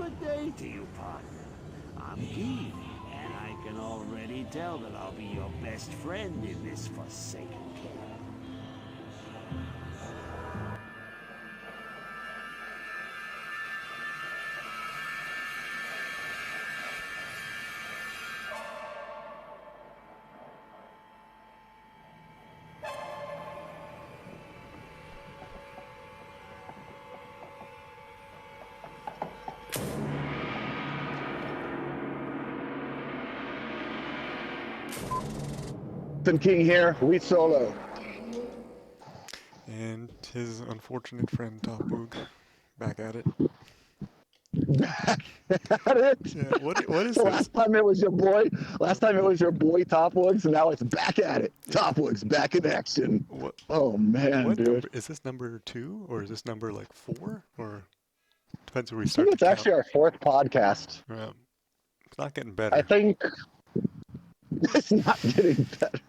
Good day to you, partner. I'm keen, and I can already tell that I'll be your best friend in this forsaken camp. King here, we solo. And his unfortunate friend Top Woog, back at it. Back at it. Yeah, what is So this? last time it was your boy. Last time it was your boy Top Woods, and now it's back at it. Yeah. Top Woods back in action. What Oh man, what dude. number is this? Number 2 or is this number like 4 or depends where we I think start to it's count. actually our fourth podcast. It's not getting I better. think it's not getting better.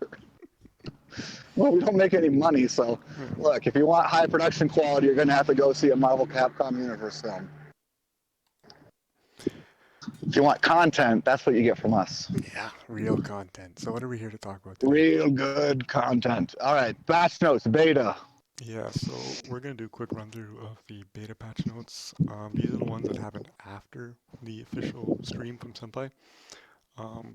Well, we don't make any money, so Yeah. look, if you want high production quality, you're gonna have to go see a Marvel Capcom Universe film. If you want content, that's what you get from us. Yeah, real content. So what are we here to talk about today? Real good content. All right, batch notes, beta. Yeah, so we're gonna do a quick run through of the beta patch notes. These are the ones that happened after the official stream from Senpai.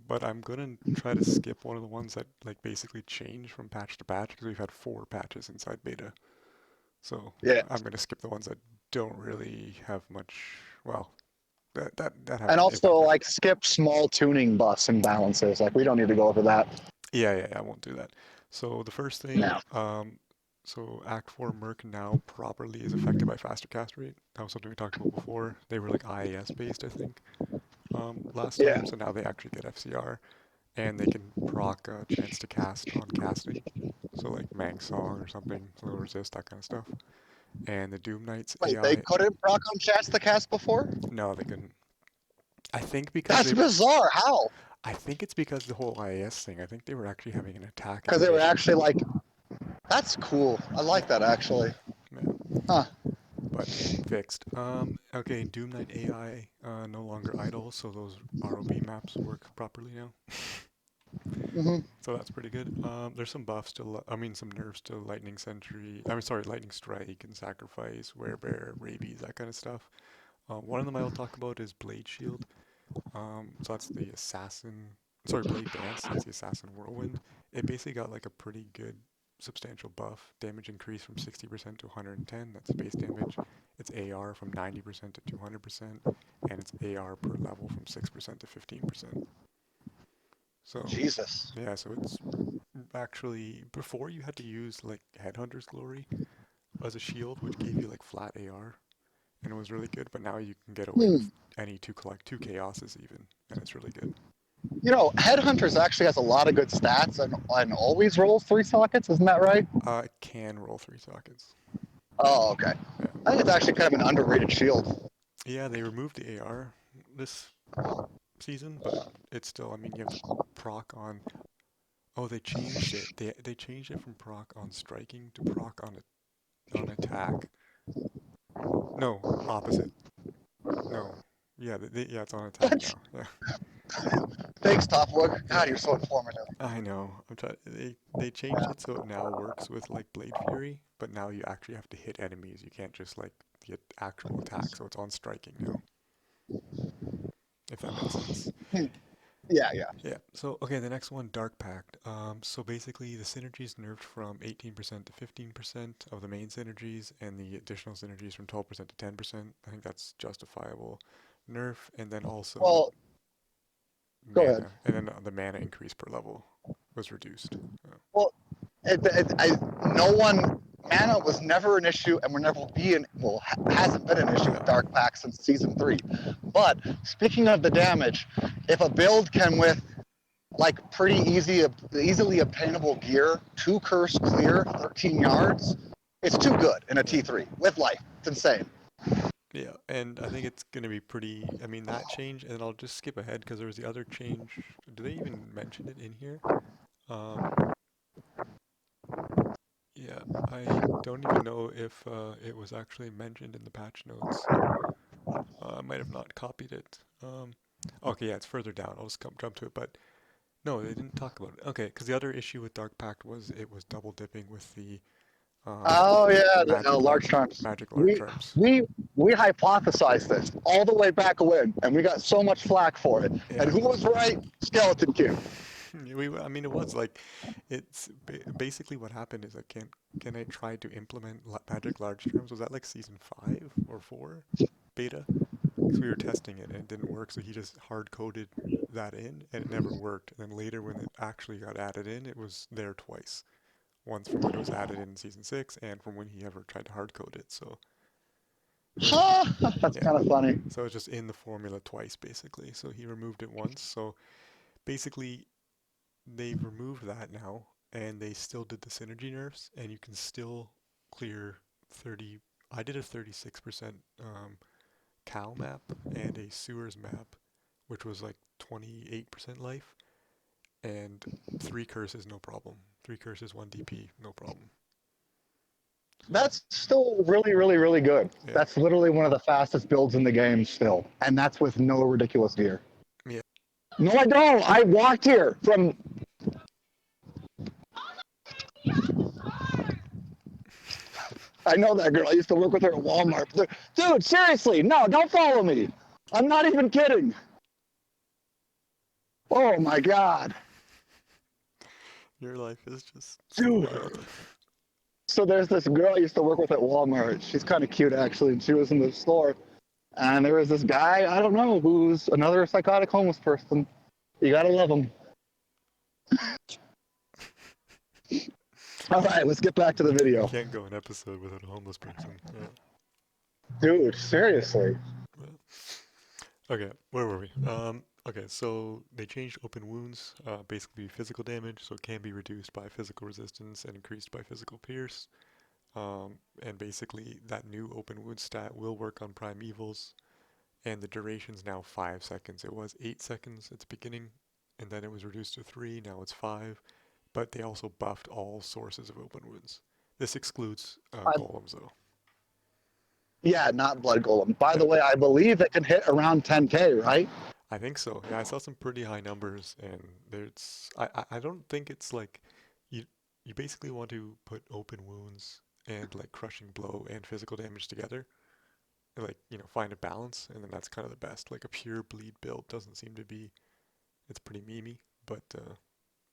But I'm gonna try to skip one of the ones that like basically change from patch to patch because we've had 4 patches inside beta. So Yeah. I'm gonna skip the ones that don't really have much. Well, that have And an also, impact. like, skip small tuning buffs and balances. Like, we don't need to go over that Yeah, I won't do that. So the first thing, now. so Act 4 Merc now properly is affected by faster cast rate. That was something we talked about before. They were like IAS based, I think, last Yeah. time. So now they actually get FCR, and they can proc a chance to cast on casting. So like Mang Song or something, low resist, that kind of stuff. And the Doom Knights Wait, they AI, couldn't proc on Chats the Cast before? no, they couldn't. I think because That's they, bizarre. How? I think it's because the whole IAS thing. I think they were actually having an attack Because they were animation. actually like, that's cool. I like Yeah, that actually. yeah. Huh. But fixed. Okay, Doom Knight AI no longer idle, so those ROB maps work properly now. Hmm. So that's pretty good. There's some buffs to, I mean, some nerfs to Lightning Sentry. I mean, sorry, Lightning Strike and Sacrifice, Werebear, Rabies, that kind of stuff. One of them I will talk about is Blade Shield. So that's the Assassin, sorry, Blade Dance. That's the Assassin Whirlwind. It basically got like a pretty good substantial buff. Damage increase from 60% to 110. That's base damage. It's AR from 90% to 200%, and it's AR per level from 6% to 15%. So, Jesus. yeah, so it's actually before you had to use like Headhunter's Glory as a shield, which gave you like flat AR, and it was really good. But now you can get away with Hmm. any two collect 2 chaoses even, and it's really good. You know, Headhunters actually has a lot of good stats and always rolls 3 sockets. Isn't that right? It can roll 3 sockets. Oh, okay. Yeah, I think it's actually kind of an underrated shield. yeah. They removed the AR this season, but it's still. I mean, you have to proc on. Oh, they changed it. They changed it from proc on striking to proc on attack. No, opposite. No. Yeah, yeah, it's on attack What? now. Yeah. Thanks, Top Wook. Yeah. God, you're so informative. I know. I'm trying. They changed it so it now works with like Blade Fury, but now you actually have to hit enemies. You can't just like the actual attack. So it's on striking now. If that makes sense. Hmm. Yeah, yeah. Yeah. So okay, the next one, Dark Pact. So basically the synergies nerfed from 18% to 15% of the main synergies, and the additional synergies from 12% to 10%. I think that's justifiable nerf, and then also Well, go ahead. mana, and then the mana increase per level was reduced. Well, no one, mana was never an issue, and will never be well, hasn't been an issue Yeah. with Dark Pack since season 3. But speaking of the damage, if a build can with like pretty easily obtainable gear, 2 curse clear, 13 yards, it's too good in a Yeah. T3 with life. It's insane. Yeah, and I think it's gonna be pretty. I mean, that change, and I'll just skip ahead because there was the other change. Do they even mention it in here? Um, yeah, I don't even know if it was actually mentioned in the patch notes. I might have not copied it. Okay, yeah, it's further down. I'll just jump to it. But no, they didn't talk about it. Okay, because the other issue with Dark Pact was it was double dipping with the um, Oh yeah, the magic large charms. magic large We charms. we we hypothesized this all the way back when, and we got so much flack for it. And Yeah. who was right? Skeleton King. I mean, it was like, it's basically what happened is can I try to implement magic large terms? Was that like season 5 or 4 beta? Because we were testing it and it didn't work, so he just hard coded that in and it never worked. And then later, when it actually got added in, it was there twice. Once from when it was added in season 6 and from when he ever tried to hard code it. So Huh? That's yeah, kind of funny. so it's just in the formula twice basically. So he removed it once. So basically, they've removed that now, and they still did the synergy nerfs, and you can still clear 30. I did a 36% cow map and a sewers map, which was like 28% life, and 3 curses, no problem. 3 curses, 1 DP, no problem. That's still really, really, really good. Yeah, That's literally one of the fastest builds in the game still, and that's with no ridiculous gear. yeah. No, I don't. I walked here from. I know that girl. I used to work with her at Walmart. Dude, seriously, no, don't follow me. I'm not even kidding. Oh my god, Your life is just so dude. wild. So there's this girl I used to work with at Walmart. She's kind of cute actually, and she was in the store. And there was this guy, I don't know, who's another psychotic homeless person. You gotta love him. All right, let's get back to the You video. can't go an episode without a homeless person. Yeah. Dude, seriously. Well, okay, where were we? Okay, so they changed open wounds, basically physical damage, so it can be reduced by physical resistance and increased by physical pierce. And basically that new open wound stat will work on prime evils, and the duration's now 5 seconds. It was 8 seconds at the beginning, and then it was reduced to 3, now it's 5, but they also buffed all sources of open wounds. This excludes I, golems though. yeah, not Blood Golem. By the Yeah. way, I believe it can hit around 10K, right? I think so. Yeah, I saw some pretty high numbers, and there's I don't think it's like you you basically want to put open wounds and like crushing blow and physical damage together, and like find a balance, and then that's kind of the best. Like a pure bleed build doesn't seem to be. It's pretty memey, but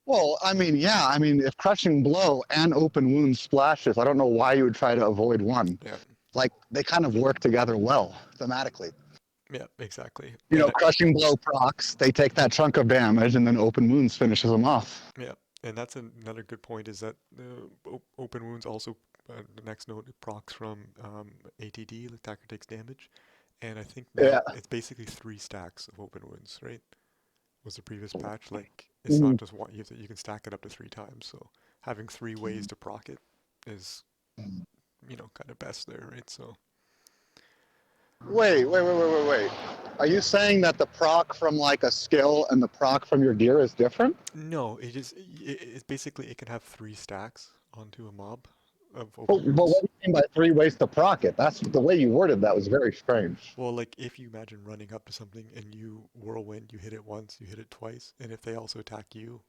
Well, I mean, yeah, I mean, if Crushing Blow and Open Wound splashes, I don't know why you would try to avoid one. yeah, Like, they kind of work together well, thematically. yeah, exactly. You know, And Crushing Blow procs, they take that chunk of damage, and then Open Wounds finishes them off. yeah, and that's another good point is that open wounds also the next note it procs from ATD, the attacker takes damage, and I think Yeah. now it's basically 3 stacks of open wounds, right? Was the previous patch like it's Mm. not just one, you can stack it up to 3 times, so having 3 ways to proc it is kind of best there, right? So Wait. Are you saying that the proc from like a skill and the proc from your gear is different? no, it's basically it can have 3 stacks onto a mob of But open what do wounds. you mean by 3 ways to proc it? That's the way you worded that was very strange. Well, like if you imagine running up to something and you whirlwind, you hit it once, you hit it twice, and if they also attack you,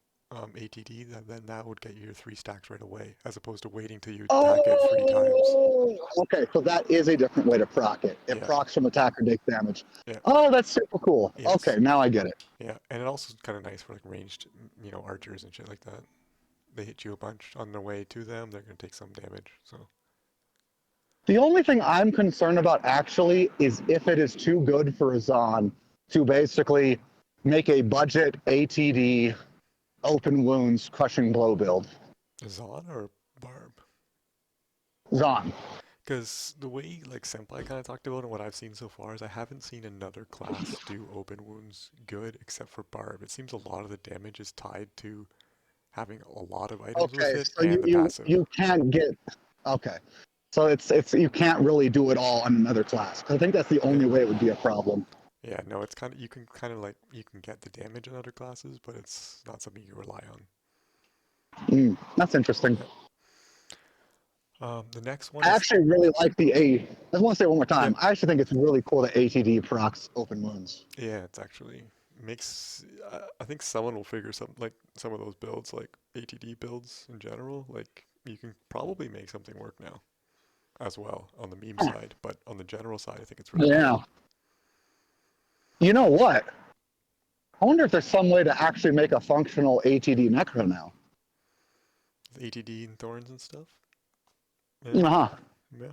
ATD, then that would get you your 3 stacks right away, as opposed to waiting till you attack it 3 times. Oh, okay. So that is a different way to proc it. It Yeah, procs from attack or take damage. yeah, Oh, that's super cool. yes, Okay, now I get it. yeah, and it also is kind of nice for like ranged, archers and shit like that. They hit you a bunch on their way to them, they're gonna take some damage. So The only thing I'm concerned about actually is if it is too good for Azan to basically make a budget ATD open wounds crushing blow build. Zon or Barb? Zon. Because the way like Senpai kind of talked about and what I've seen so far is I haven't seen another class do open wounds good except for Barb. It seems a lot of the damage is tied to having a lot of items with Okay, it so and the passive. you can't get okay. So it's you can't really do it all on another class. 'Cause I think that's the Yeah, only way it would be a problem. yeah. No, it's kind of you can kind of like you can get the damage in other classes, but it's not something you rely on. That's interesting. Yeah. The next one I is actually really like the just want to say it one more time. Yep. I actually think it's really cool that ATD procs open wounds. Yeah, it's actually makes. I think someone will figure some like some of those builds, like ATD builds in general. Like you can probably make something work now as well on the meme side, but on the general side, I think it's really Yeah. cool. You know what? I wonder if there's some way to actually make a functional ATD necro now. The ATD and thorns and stuff. Yeah, Uh-huh. yeah.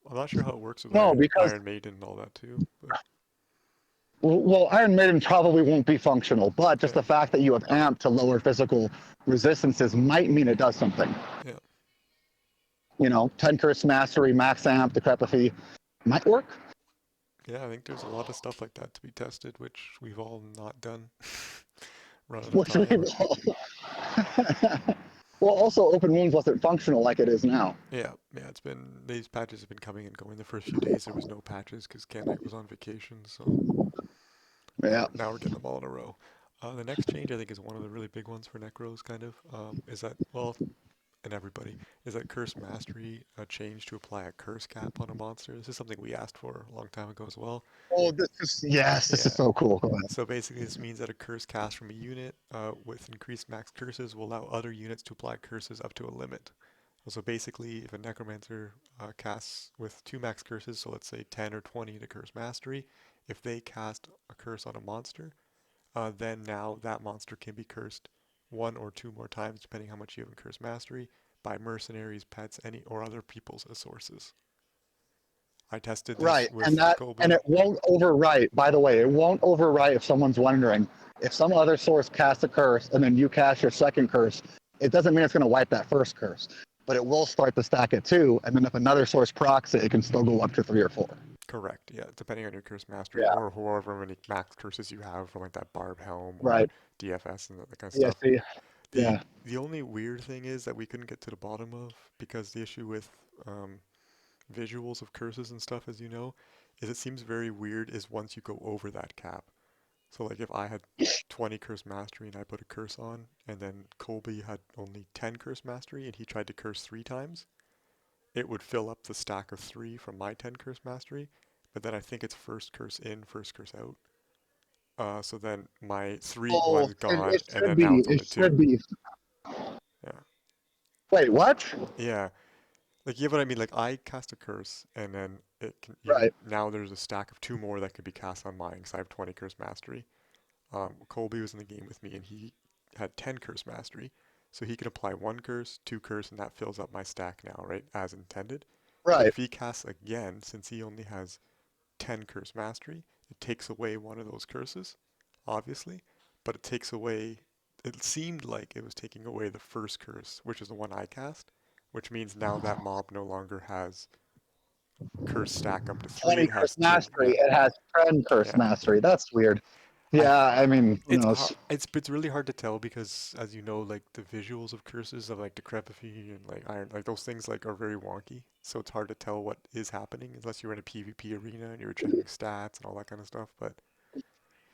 I'm not sure how it works with No, because Iron Maiden and all that too, but well, Iron Maiden probably won't be functional, but just yeah, the fact that you have amp to lower physical resistances might mean it does something. yeah. You know, 10 curse mastery, max amp, decrepithy might work. Yeah, I think there's a lot of stuff like that to be tested, which we've all not done. Run out of Which we time. well, also open wounds wasn't functional like it is now. Yeah, yeah, it's been, these patches have been coming and going. The first few days there was no patches because Ken Knight was on vacation, so Yeah. now we're getting them all in a row. The next change I think is one of the really big ones for Necros, kind of, is that, well, and everybody, is that Curse Mastery change to apply a curse cap on a monster. This is something we asked for a long time ago as well. Oh, this is Yeah. so cool. Go ahead. So basically, this means that a curse cast from a unit with increased max curses will allow other units to apply curses up to a limit. So basically, if a Necromancer casts with 2 max curses, so let's say 10 or 20 to Curse Mastery, if they cast a curse on a monster, then now that monster can be cursed 1 or 2 more times, depending how much you have in Curse Mastery, by mercenaries, pets, any or other people's sources. I tested this Right, with and Colby. it won't overwrite. By the way, it won't overwrite if someone's wondering. If some other source casts a curse and then you cast your second curse, it doesn't mean it's going to wipe that first curse, but it will start the stack at 2, and then if another source procs it, it can still go up to 3 or 4. Correct, yeah, depending on your curse mastery Yeah. or however many max curses you have from like that Barb Helm or Right. DFS and that kind of Yeah. stuff. See. The Yeah. the only weird thing is that we couldn't get to the bottom of, because the issue with visuals of curses and stuff, as you know, is it seems very weird is once you go over that cap. So like if I had 20 curse mastery and I put a curse on, and then Colby had only 10 curse mastery and he tried to curse 3 times, it would fill up the stack of 3 from my 10 curse mastery, but then I think it's first curse in, first curse out. So then my 3 Oh, one's it, gone, it and should then now be. it's It only 2. should be. Yeah. Wait, what? Yeah. Like, you know what I mean? Like, I cast a curse, and then it can, Right. now there's a stack of 2 more that could be cast on mine, because I have 20 curse mastery. Colby was in the game with me, and he had 10 curse mastery, so he can apply 1 curse, 2 curse, and that fills up my stack now, right? As intended. But Right. if he casts again, since he only has 10 curse mastery, it takes away one of those curses, obviously, but it takes away, it seemed like it was taking away the first curse, which is the one I cast, which means now that mob no longer has curse stack up to 3, 20 it curse has 2. mastery. Yeah, It has 10 curse yeah. mastery. That's weird. I Yeah, I mean, who it's knows? it's really hard to tell because, as you know, like the visuals of curses of like decrepithy and like iron, like those things like are very wonky. So it's hard to tell what is happening unless you're in a PvP arena and you're checking stats and all that kind of stuff. But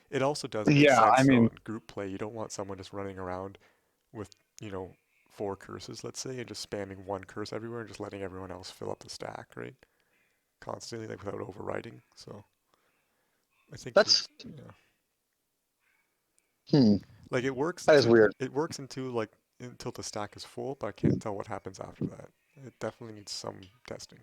it also does make Yeah, I sense though mean, in group play. You don't want someone just running around with, you know, 4 curses, let's say, and just spamming 1 curse everywhere and just letting everyone else fill up the stack, right? Constantly, like without overriding. So I think that's there's, yeah, hmm, like it works that is until weird. it works into like until the stack is full, but I can't tell what happens after that. It definitely needs some testing.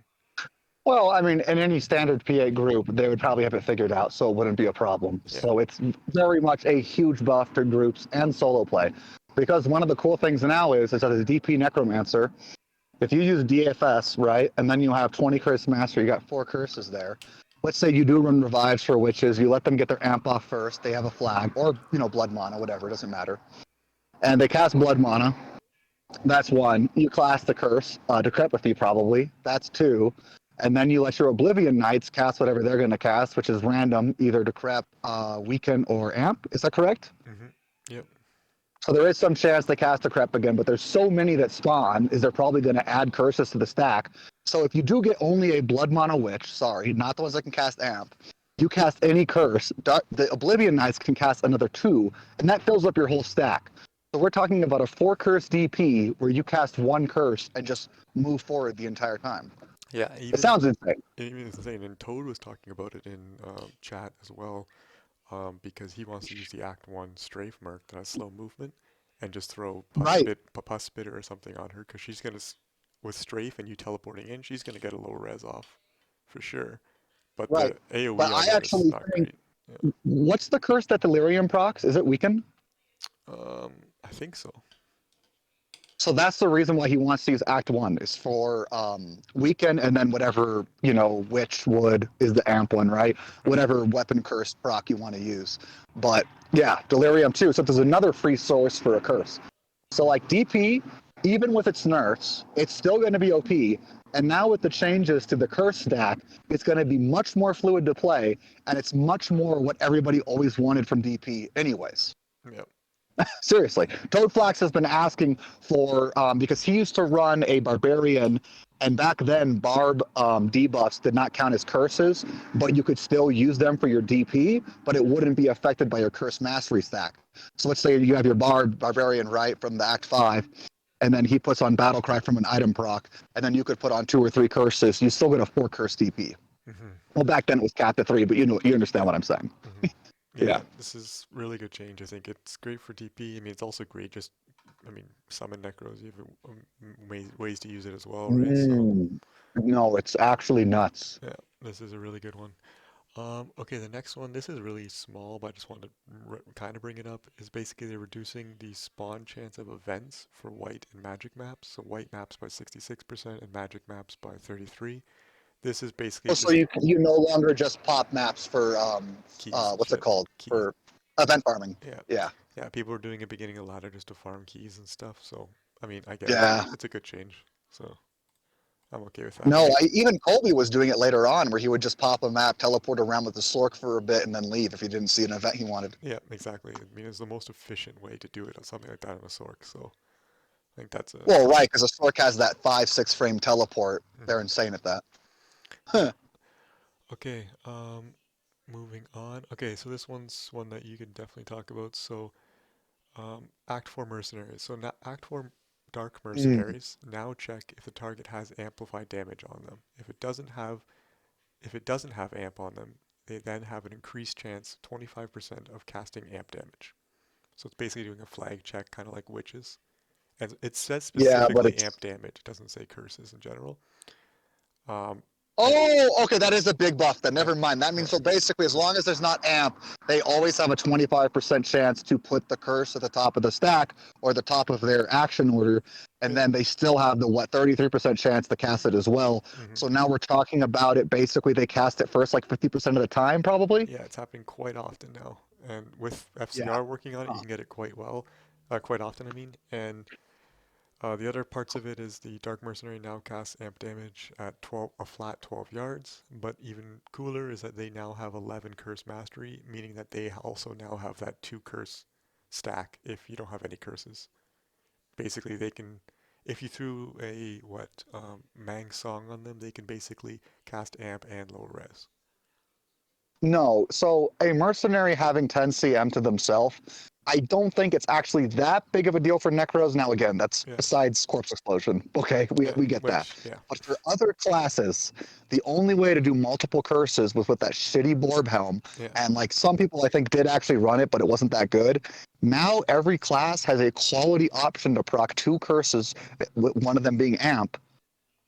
Well, I mean, in any standard PA group, they would probably have it figured out, so it wouldn't be a problem. Yeah. So it's very much a huge buff to groups and solo play. Because one of the cool things now is that as a DP Necromancer, if you use DFS, right, and then you have 20 curse master, you got 4 curses there. Let's say you do run revives for witches, you let them get their amp off first, they have a flag, or, you know, blood mana, whatever, it doesn't matter. And they cast blood mana. That's 1. You class the curse, decrepithy probably. That's 2. And then you let your Oblivion Knights cast whatever they're going to cast, which is random, either decrep, weaken, or amp. Is that correct? Yep. So there is some chance they cast decrep again, but there's so many that spawn, is they're probably going to add curses to the stack. So if you do get only a Blood Mana Witch, sorry, not the ones that can cast amp, you cast any curse, the Oblivion Knights can cast another 2, and that fills up your whole stack. So we're talking about a 4 curse DP where you cast 1 curse and just move forward the entire time. Yeah, It sounds insane. even it's insane. And Toad was talking about it in chat as well, because he wants to use the Act 1 Strafe Merc that has slow movement and just throw Right, Pus Spitter or something on her because she's gonna with Strafe and you teleporting in, she's gonna get a low res off for sure. But right. the But AoE on I it is actually not think, great. Yeah. what's the curse that Delirium procs? Is it weaken? I think so. So that's the reason why he wants to use Act One is for weaken, and then whatever which wood is the amp one, right? Right. Whatever weapon curse proc you want to use. But yeah, Delirium too. So there's another free source for a curse. So like DP, even with its nerfs, it's still going to be OP. And now with the changes to the curse stack, it's going to be much more fluid to play, and it's much more what everybody always wanted from DP, anyways. Yep. Seriously, Toadflax has been asking for because he used to run a barbarian, and back then barb debuffs did not count as curses, but you could still use them for your DP, but it wouldn't be affected by your curse mastery stack. So let's say you have your barbarian right from the Act 5, and then he puts on battle cry from an item proc, and then you could put on 2 or 3 curses. You still get a 4 curse DP. Hmm. Well, back then it was capped at 3, but you understand Yeah. what I'm saying. Hmm. Yeah. Yeah, this is really good change. I think it's great for DP. I mean, it's also great just, I mean, summon Necros. You have ways to use it as well, right? So, No, it's actually nuts. yeah, this is a really good one. Okay, the next one, this is really small, but I just wanted to kind of bring it up, is basically they're reducing the spawn chance of events for white and magic maps. So white maps by 66% and magic maps by 33. This is basically Oh, so just you no longer just pop maps for keys and what's it shit. called Keys. for event farming? Yeah. Yeah, Yeah, people are doing it beginning of ladder just to farm keys and stuff. So, I mean, I get it. yeah. It's a good change. So, I'm okay with that. No, even Colby was doing it later on, where he would just pop a map, teleport around with the Slork for a bit, and then leave if he didn't see an event he wanted. Yeah, exactly. I mean, it's the most efficient way to do it on something like that on a Sork. So, I think that's a. Well, right, because the Slork has that 5-6 frame teleport. They're Mhm. insane at that. Yeah. Huh. Okay. Moving on. Okay, so this one's one that you can definitely talk about. So, Act 4 Mercenaries. So, now Act 4 Dark Mm. Mercenaries now check if the target has amplified damage on them. If it doesn't have amp on them, they then have an increased chance, 25% of casting amp damage. So it's basically doing a flag check, kind of like witches. And it says Yeah, but specifically it's amp damage. It doesn't say curses in general. Um, and Oh, okay, that is a big buff then. yeah, Never mind. That yeah, means so basically, as long as there's not amp, they always have a 25% chance to put the curse at the top of the stack or the top of their action order, and yeah. then they still have the 33% chance to cast it as well. Hmm. So now we're talking about it. Basically, they cast it first like 50% of the time, probably. Yeah, it's happening quite often now. And with Yeah. FCR working on it, you Huh. can get it quite well, quite often, I mean. And the other parts of it is the Dark Mercenary now casts amp damage at 12, a flat 12 yards, but even cooler is that they now have 11 curse mastery, meaning that they also now have that 2 curse stack if you don't have any curses. Basically, they can, if you threw a, Mang Song on them, they can basically cast amp and low res. No, so a mercenary having 10 CM to themselves, I don't think it's actually that big of a deal for Necros. Now, again, that's Yeah, besides Corpse Explosion. Okay, we, yeah, we get that. which, yeah, But for other classes, the only way to do multiple curses was with that shitty Blorb Helm. yeah, And like some people, I think, did actually run it, but it wasn't that good. Now, every class has a quality option to proc 2 curses, with one of them being Amp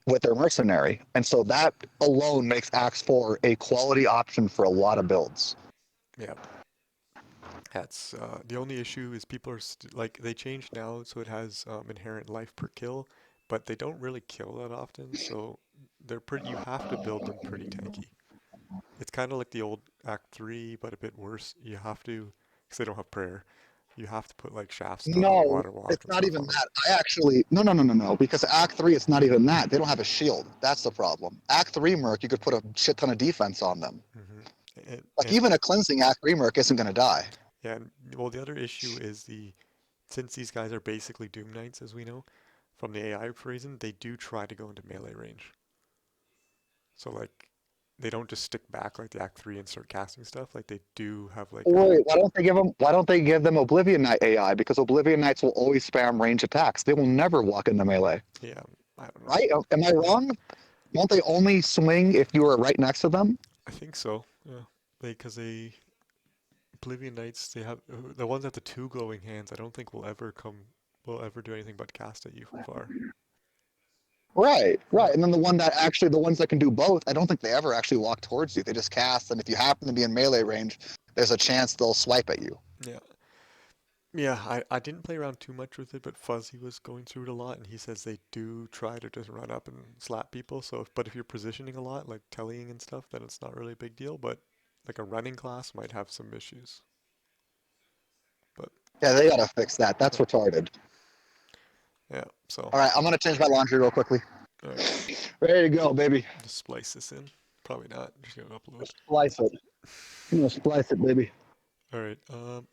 with their mercenary. And so that alone makes Axe 4 a quality option for a lot of builds. yeah. That's the only issue is people are like they changed now so it has inherent life per kill, but they don't really kill that often, so they're pretty. You have to build them pretty tanky. It's kind of like the old Act 3, but a bit worse. You have to, because they don't have prayer. You have to put like shaft stun and No, water walk it's and not stuff even on them. that. I actually no, because Act 3 it's not even that. They don't have a shield. That's the problem. Act 3 Merc, you could put a shit ton of defense on them. Hmm. And, Like and even a cleansing Act 3 Merc isn't gonna die. yeah, and, well, the other issue is since these guys are basically Doom Knights, as we know, from the AI reason, they do try to go into melee range. So like they don't just stick back like the Act 3 and start casting stuff. Like they do have like a Wait, why don't they give them Oblivion Knight AI? Because Oblivion Knights will always spam range attacks. They will never walk into melee. yeah, I don't know. Right? Am I wrong? Won't they only swing if you are right next to them? I think so. Yeah. Because they Oblivion Knights, they have the ones with the two glowing hands. I don't think will ever do anything but cast at you from far. Right, Yeah. right. And then the ones that can do both, I don't think they ever actually walk towards you. They just cast, and if you happen to be in melee range, there's a chance they'll swipe at you. Yeah. Yeah, I didn't play around too much with it, but Fuzzy was going through it a lot, and he says they do try to just run up and slap people. But if you're positioning a lot, like tellying and stuff, then it's not really a big deal. But like a running class might have some issues. But Yeah, they gotta fix that. That's yeah, retarded. yeah. So, All right, I'm gonna change my laundry real quickly. all right, Ready to go, baby. just splice this in. Probably not. Just gonna upload. Splice it. I'm gonna splice it, baby. All right.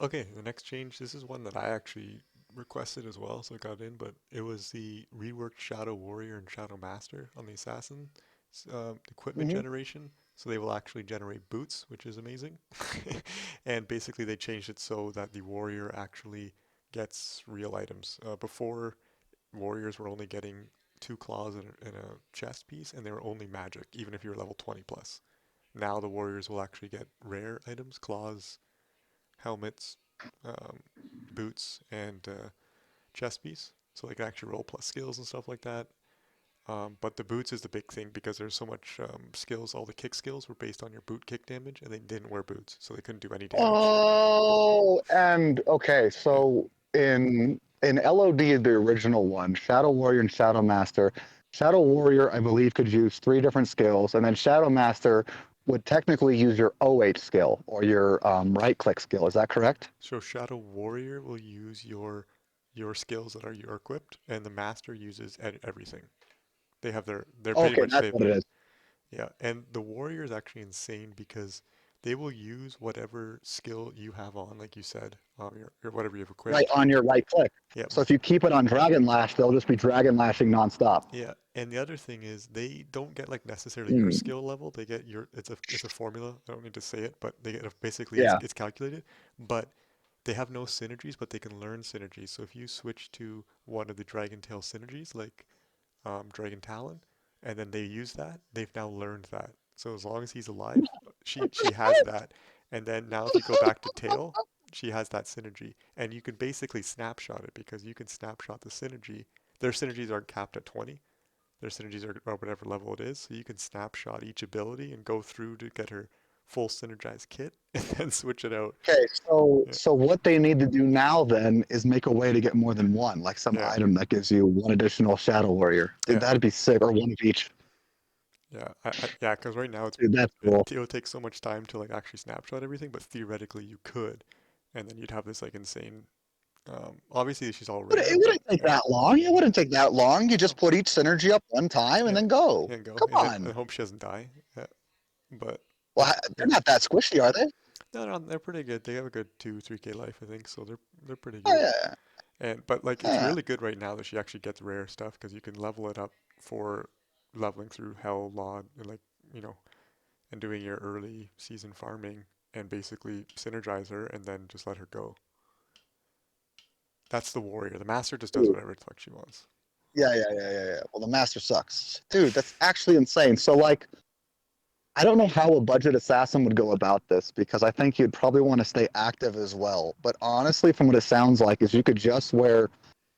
Okay. The next change. This is one that I actually requested as well, so it got in. But it was the reworked Shadow Warrior and Shadow Master on the Assassin equipment Hmm. generation. So they will actually generate boots, which is amazing. And basically, they changed it so that the warrior actually gets real items. Before, warriors were only getting two claws and a chest piece, and they were only magic, even if you were level 20 plus. Now the warriors will actually get rare items, claws, helmets, um, boots, and chest piece. So they can actually roll plus skills and stuff like that. But the boots is the big thing because there's so much skills. All the kick skills were based on your boot kick damage, and they didn't wear boots, so they couldn't do any damage. Oh, and okay, Yeah, so in LOD, the original one, Shadow Warrior and Shadow Master. Shadow Warrior, I believe, could use 3 different skills, and then Shadow Master would technically use your OH skill or your right click skill. Is that correct? so Shadow Warrior will use your skills that are your equipped, and the Master uses everything. They're pretty Okay, much that's same. what it is. Yeah, and the warrior is actually insane because they will use whatever skill you have on, like you said, your whatever you've Right equipped. on your right click. Yeah, So if you keep it on Dragon Lash, they'll just be Dragon Lashing nonstop. yeah. And the other thing is they don't get like necessarily your Hmm. skill level. They get your it's a formula. I don't need to say it, but they get basically Yeah. it's calculated. But they have no synergies, but they can learn synergies. So if you switch to one of the Dragon Tail synergies, like Dragon Talon, and then they use that. They've now learned that. So as long as he's alive, she has that. And then now if you go back to Tail, she has that synergy, and you can basically snapshot it because you can snapshot the synergy. Their synergies aren't capped at 20. Their synergies are whatever level it is, so you can snapshot each ability and go through to get her full synergized kit and then switch it out. Okay, so Yeah, so what they need to do now then is make a way to get more than one, like some yeah, item that gives you one additional Shadow Warrior. Dude, yeah. that'd be sick, or one of each. Yeah, yeah, because right now Dude, that's cool. it would take so much time to like actually snapshot everything, but theoretically you could, and then you'd have this like insane. Obviously she's all But it rare, but wouldn't take yeah, that long. It wouldn't take that long. You no, just put each synergy up one time and yeah, then go. and go, Come and on. hope she doesn't die. Yeah, but Well, yeah, they're not that squishy, are they? no, no, they're pretty good. They have a good 3K life, I think, so they're pretty Oh good. yeah. And but like it's Yeah. really good right now that she actually gets rare stuff because you can level it up for leveling through Hell, Laud, and like you know and doing your early season farming and basically synergize her and then just let her go. That's the warrior. The master just does Dude. whatever the fuck she wants. Yeah. Well, the master sucks. Dude, that's actually insane. So like I don't know how a budget assassin would go about this because I think you'd probably want to stay active as well. But honestly, from what it sounds like, is you could just wear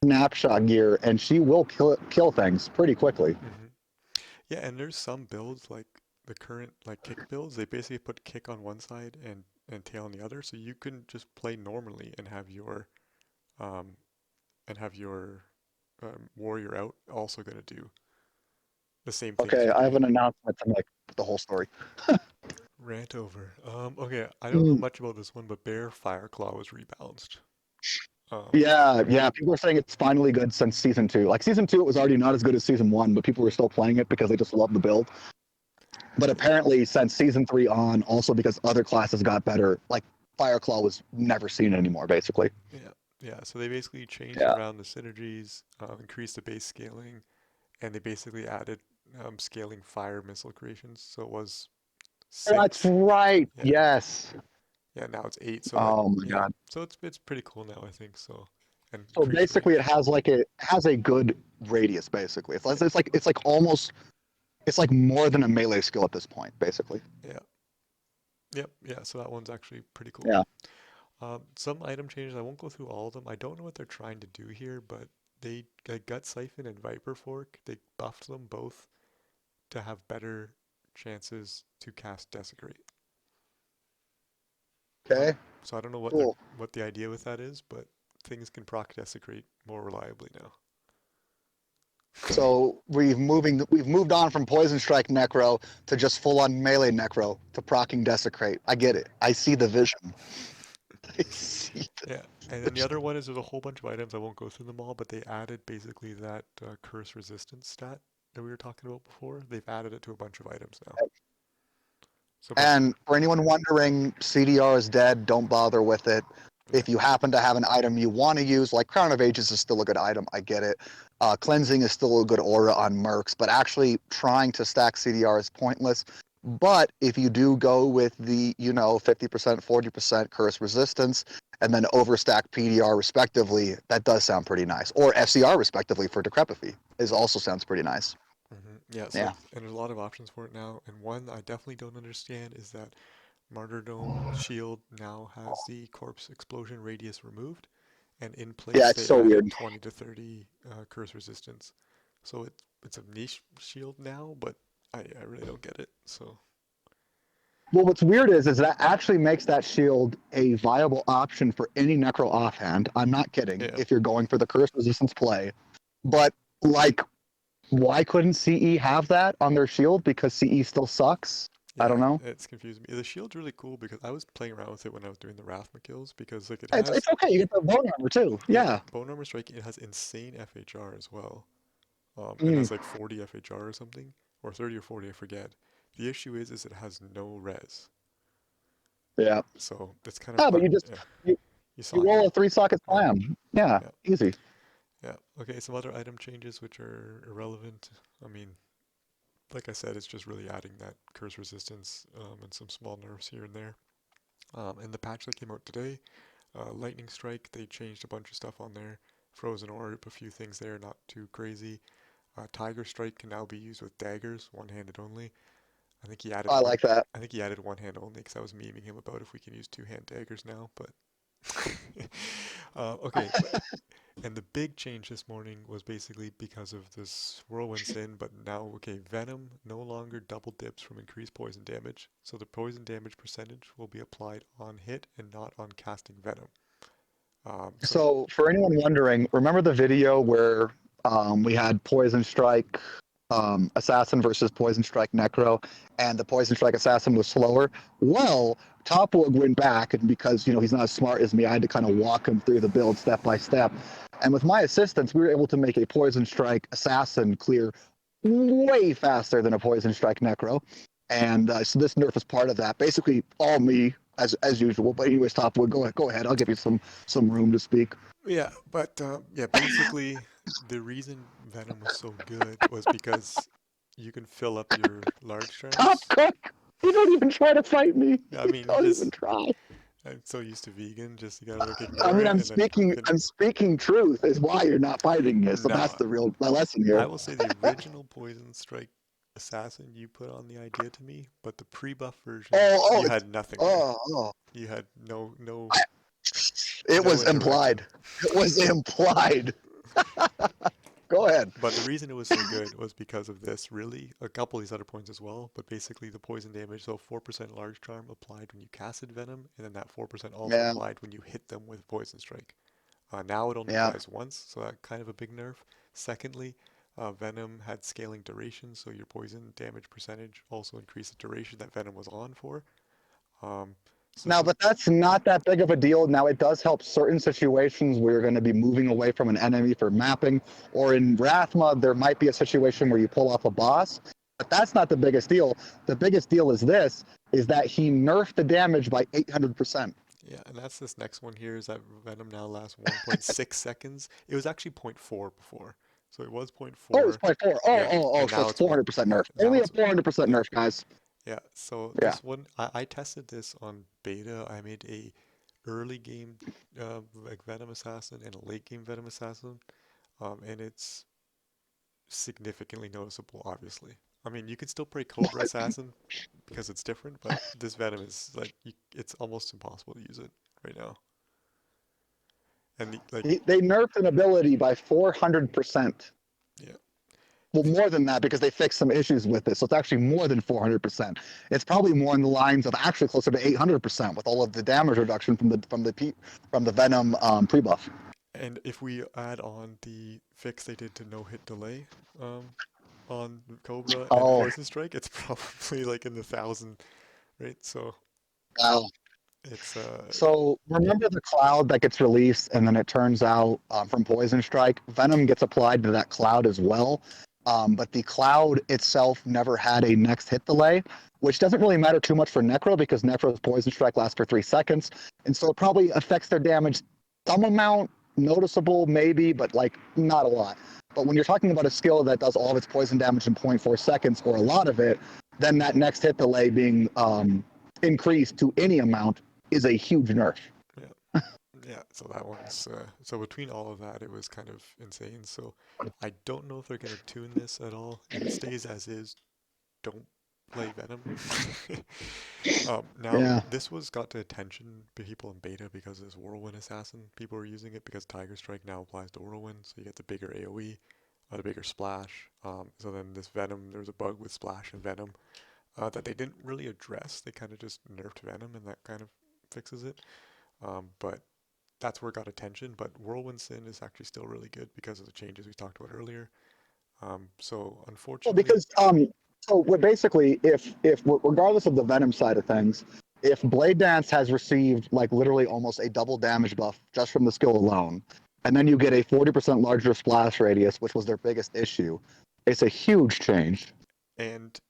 snapshot gear and she will kill things pretty quickly. Hmm. Yeah, and there's some builds like the current like kick builds. They basically put kick on one side and tail on the other, so you can just play normally um and have your warrior out also gonna do the same things Okay, you're I have doing. an announcement to make with the whole story. Rant over. Okay, I don't know Mm, much about this one, but Bear Fireclaw was rebalanced. Um, yeah. People are saying it's finally good since season two. Like season two, it was already not as good as season one, but people were still playing it because they just love the build. But yeah, apparently, since season three on, also because other classes got better, like Fireclaw was never seen anymore, basically. yeah, yeah. So they basically changed Yeah. around the synergies, increased the base scaling, and they basically added scaling fire missile creations. So it was That's 6. right. Yeah, Yes. yeah. Now it's 8. So like, Oh my yeah. god. So it's pretty cool now, I think. So and So increased basically, range. it has a good radius. Basically, it's like almost It's like more than a melee skill at this point, basically. Yeah. Yep. Yeah. So that one's actually pretty cool. Yeah. Some item changes. I won't go through all of them. I don't know what they're trying to do here, but they Gut Siphon and Viper Fork. They buffed them both to have better chances to cast Desecrate. Okay. So I don't know Cool. what the idea with that is, but things can proc Desecrate more reliably now. So we've moved on from Poison Strike Necro to just full on melee Necro to procking Desecrate. I get it. I see the vision. I see the Yeah, and then the other one is there's a whole bunch of items. I won't go through them all, but they added basically that curse resistance stat that we were talking about before. They've added it to a bunch of items now. So And for anyone wondering, CDR is dead. Don't bother with it. yeah, If you happen to have an item you want to use, like Crown of Ages is still a good item. I get it. Cleansing is still a good aura on Mercs, but actually trying to stack CDR is pointless. But if you do go with the, 50%, 40% curse resistance, and then overstack PDR respectively, that does sound pretty nice. Or FCR respectively for Decrepify is also sounds pretty nice. yeah. So Yeah. and there's a lot of options for it now. And one I definitely don't understand is that Martyrdom Shield now has the corpse explosion radius removed, and in Yeah, place it's they so weird. added 20 to 30 curse resistance. So it's a niche shield now, but I really don't get it. So Well, what's weird is that actually makes that shield a viable option for any Necro offhand. I'm not kidding. yeah, If you're going for the curse resistance play, but like, why couldn't CE have that on their shield? Because CE still sucks. I don't yeah, know. it's confusing me. The shield's really cool because I was playing around with it when I was doing the Wrathma kills because like it It's has okay. You get the bone armor too. yeah Yeah. bone armor striking. It has insane FHR as well. It Mm, has like 40 FHR or something, or 30 or 40, I forget. The issue is it has no res, yeah. so it's kind of Ah, but hard. you just Yeah, you, you you sock roll it. a 3 socket Yeah, slam. Yeah, yeah, easy. yeah. Okay, some other item changes which are irrelevant. I mean, like I said, it's just really adding that curse resistance and some small nerfs here and there. In the patch that came out today, Lightning Strike, they changed a bunch of stuff on there. Frozen Orb, a few things there, not too crazy. Tiger Strike can now be used with daggers, one-handed only. I think he added I one. like that. I think he added one hand only because I was memeing him about if we can use two-hand daggers now. But okay, and the big change this morning was basically because of this whirlwind sin. But now, okay, Venom no longer double dips from increased poison damage. So the poison damage percentage will be applied on hit and not on casting Venom. So So, for anyone wondering, remember the video where we had Poison Strike Assassin versus Poison Strike Necro, and the Poison Strike Assassin was slower? Well, Topwood went back, and because he's not as smart as me, I had to kind of walk him through the build step by step. And with my assistance, we were able to make a Poison Strike Assassin clear way faster than a Poison Strike Necro. And so this nerf is part of that. Basically, all me as usual. But anyways, Topwood, go ahead. I'll give you some room to speak. yeah, but yeah, basically the reason Venom was so good was because you can fill up your large Top charms. cook. You don't even try to fight me. I You mean, you don't even just try. I'm so used to vegan, just you gotta like I ignore mean, it I'm and then speaking. fin I'm speaking truth. Is why you're not fighting me. So that's No, the real lesson I here. will say the original Poison Strike Assassin you put on the idea to me, but the pre-buff version Oh, you had nothing there. oh. You had It no was interaction. implied. It was implied. Go ahead. But the reason it was so good was because of this, really. A couple of these other points as well, but basically the poison damage, so 4% large charm applied when you casted Venom, and then that 4% also Yeah, applied when you hit them with Poison Strike. Now it only yeah. applies once, so that kind of a big nerf. Secondly, Venom had scaling duration, so your poison damage percentage also increased the duration that Venom was on for. Um, so Now, some, but that's not that big of a deal. Now, it does help certain situations where you're going to be moving away from an enemy for mapping, or in Rathma, there might be a situation where you pull off a boss. But that's not the biggest deal. The biggest deal is that he nerfed the damage by 800%. yeah, and that's this next one here is that Venom now lasts 1.6 seconds. It was actually zero point 0.4 before, so it was zero point Oh, it's 0.4. point 0.4. Yeah, and So now it's it's one. 400% Yeah, nerf. now Only a it's 400% yeah. nerf, guys. Yeah, so Yeah. this one, I tested this on beta. I made a early game like Venom Assassin and a late game Venom Assassin, and it's significantly noticeable, obviously. I mean, you can still play Cobra Assassin because it's different, but this Venom is like it's almost impossible to use it right now. And like, They nerfed an ability by 400%. yeah, Well, the, more than that because they fixed some issues with it. So it's actually more than 400%. It's probably more in the lines of actually closer to 800% with all of the damage reduction from the Venom pre-buff. and if we add on the fix they did to no hit delay, on Cobra and Oh, Poison Strike, it's probably like in the thousand, right? So wow. it's So remember the cloud that gets released, and then it turns out from Poison Strike, Venom gets applied to that cloud as well. But the cloud itself never had a next hit delay, which doesn't really matter too much for Necro because Necro's Poison Strike lasts for 3 seconds, and so it probably affects their damage some amount, noticeable maybe, but like not a lot. But when you're talking about a skill that does all of its poison damage in 0.4 seconds or a lot of it, then that next hit delay being increased to any amount is a huge nerf. yeah, yeah. So that one's so between all of that, it was kind of insane. So I don't know if they're gonna tune this at all. If it stays as is, don't play Venom. Now Yeah. this was got to attention people in beta because of this Whirlwind Assassin. People were using it because Tiger Strike now applies to Whirlwind, so you get the bigger AOE, the bigger splash. So then this Venom, there was a bug with Splash and Venom that they didn't really address. They kind of just nerfed Venom, and that kind of fixes it. But that's where it got attention. But Whirlwind Sin is actually still really good because of the changes we talked about earlier. So Well, unfortunately, because so what basically, if regardless of the Venom side of things, if Blade Dance has received like literally almost a double damage buff just from the skill alone, and then you get a 40% larger splash radius, which was their biggest issue, it's a huge change. and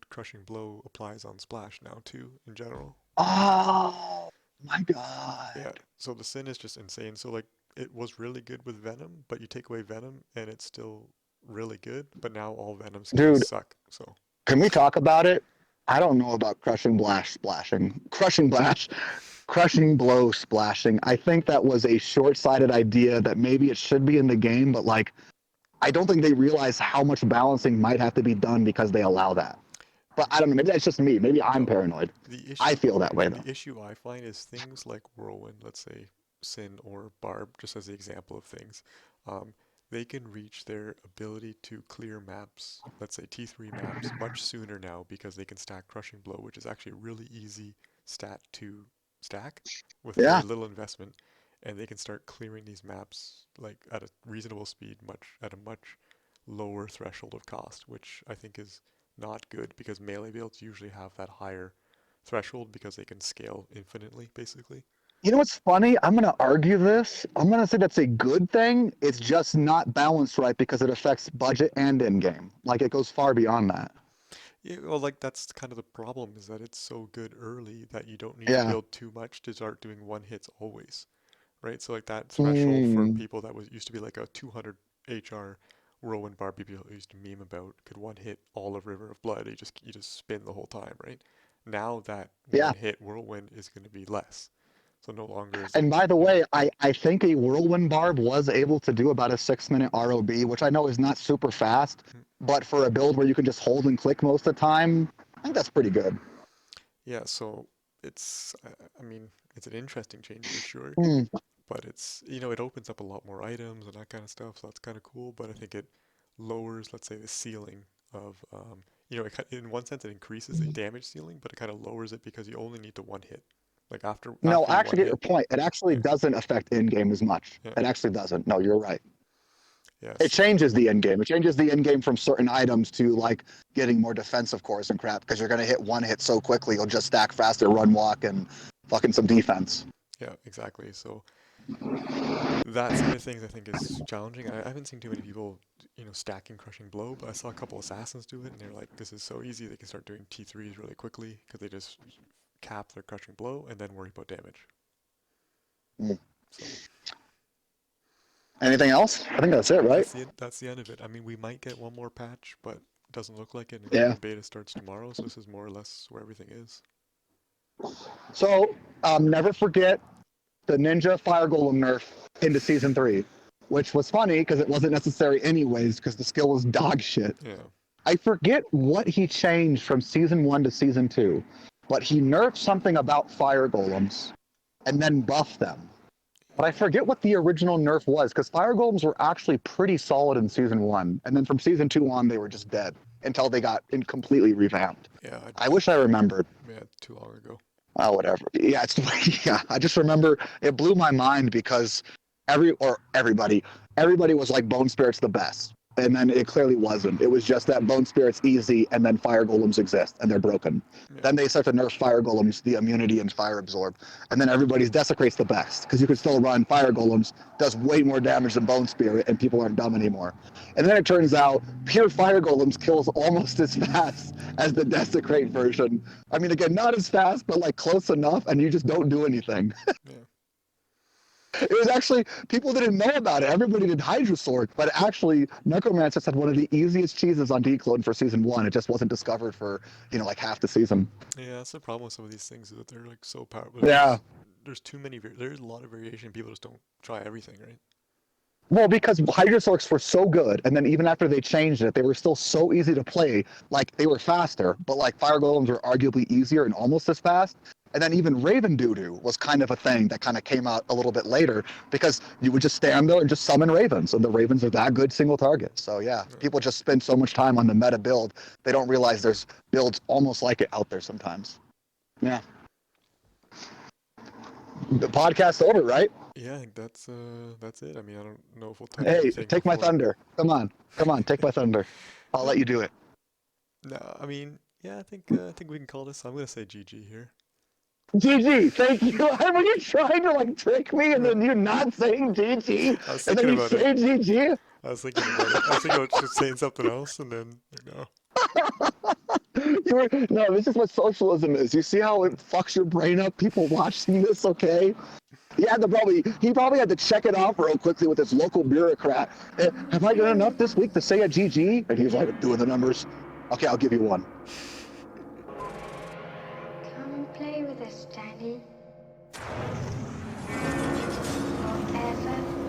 Crushing Blow applies on Splash now too in general. Oh my Yeah, god, so the Sin is just insane. So like it was really good with Venom, but you take away Venom and it's still really good. But now all Venom skills dude! suck. So Can we talk about it? I don't know about crushing blow splashing. I think that was a short-sighted idea that maybe it should be in the game, but like I don't think they realize how much balancing might have to be done because they allow that. But I don't know. Maybe that's just me. Maybe I'm no, paranoid. the I issue feel that way though. the issue I find is things like Whirlwind, let's say Sin or Barb, just as the example of things. Um, they can reach their ability to clear maps, let's say T3 maps, much sooner now because they can stack Crushing Blow, which is actually a really easy stat to stack with very Yeah. little investment, and they can start clearing these maps like at a reasonable speed, much at a much lower threshold of cost, which I think is not good because melee builds usually have that higher threshold because they can scale infinitely, basically. You know what's funny? I'm going to argue this. I'm going to say that's a good thing. It's just not balanced right because it affects budget and in game. Like it goes far beyond that. Yeah, well, like that's kind of the problem is that it's so good early that you don't need to Yeah. build too much to start doing one hits always, right? So like that threshold for Hmm. people that was used to be like a 200 HR whirlwind bar people used to meme about could one hit all of River of Blood. You just spin the whole time, right? Now that Yeah. one hit whirlwind is going to be less, so no longer is it. And by the Yeah, way, I think a Whirlwind Barb was able to do about a 6 minute ROB, which I know is not super fast, mm, but for a build where you can just hold and click most of the time, I think that's pretty good. yeah. So it's I mean it's an interesting change for sure. Hmm. But it's it opens up a lot more items and that kind of stuff, so that's kind of cool. But I think it lowers, let's say, the ceiling of in one sense it increases the damage ceiling, but it kind of lowers it because you only need to one hit. Like after No, after I you one actually get your hit, point. It actually yeah, doesn't affect in game as much. yeah, It actually doesn't. No, you're right. yeah. It So changes the end game. It changes the end game from certain items to like getting more defensive cores and crap because you're gonna hit one hit so quickly you'll just stack faster, run walk, and fucking some defense. yeah, exactly. So that side of things I think is challenging. I haven't seen too many people stacking crushing blow, but I saw a couple assassins do it, and they're like, this is so easy. They can start doing T3s really quickly because they just cap their crushing blow and then worry about damage. Mm. So Anything else? I think that's it, right? that's the end of it. I mean, we might get one more patch, but it doesn't look like it. And Yeah. open beta starts tomorrow, so this is more or less where everything is. So never forget the Ninja Fire Golem nerf into Season 3, which was funny because it wasn't necessary anyways because the skill was dog shit. Yeah. I forget what he changed from season 1 to season 2, but he nerfed something about fire golems and then buffed them. But I forget what the original nerf was, because fire golems were actually pretty solid in season 1, and then from season 2 on, they were just dead until they got completely revamped. Yeah, I wish I remembered. yeah, too long ago. Oh, whatever. Yeah, yeah. I just remember it blew my mind because everybody was like Bone Spirit's the best, and then it clearly wasn't. It was just that Bone Spirit's easy, and then Fire Golems exist, and they're broken. Yeah. Then they start to nerf Fire Golems, the immunity and Fire Absorb, and then everybody's Desecrate's the best because you can still run Fire Golems, does way more damage than Bone Spirit, and people aren't dumb anymore. And then it turns out pure Fire Golems kills almost as fast as the Desecrate version. I mean, again, not as fast, but like close enough, and you just don't do anything. Yeah. It was actually, people didn't know about it. Everybody did Hydrosork, but actually, Necromancers had one of the easiest cheeses on Declone for season 1. It just wasn't discovered for, like half the season. Yeah, that's the problem with some of these things is that they're like so powerful. Yeah. There's too many. There's a lot of variation. People just don't try everything, right? Well, because Hydrosorks were so good, and then even after they changed it, they were still so easy to play. Like, they were faster, but like Fire Golems were arguably easier and almost as fast. And then even Raven Doodoo was kind of a thing that kind of came out a little bit later because you would just stand there and just summon Ravens, and the Ravens are that good single target. So yeah, people just spend so much time on the meta build, they don't realize there's builds almost like it out there sometimes. Yeah. The podcast's over, right? Yeah, I think that's it. I mean, I don't know if we'll touch Hey, anything take my before- thunder. Come on, take my thunder. I'll let you do it. No, I mean, yeah, I think we can call this. I'm gonna say GG here. GG, thank you. Were you trying to like trick me and then you not saying GG? I was And then thinking you about say it. GG? I was thinking about it. I was thinking about just saying something else, and then No, this is what socialism is. You see how it fucks your brain up? People watching this, okay? He probably had to check it off real quickly with his local bureaucrat. Have I done enough this week to say a GG? And he's like, doing the numbers. Okay, I'll give you one. Come play with us, Danny. Forever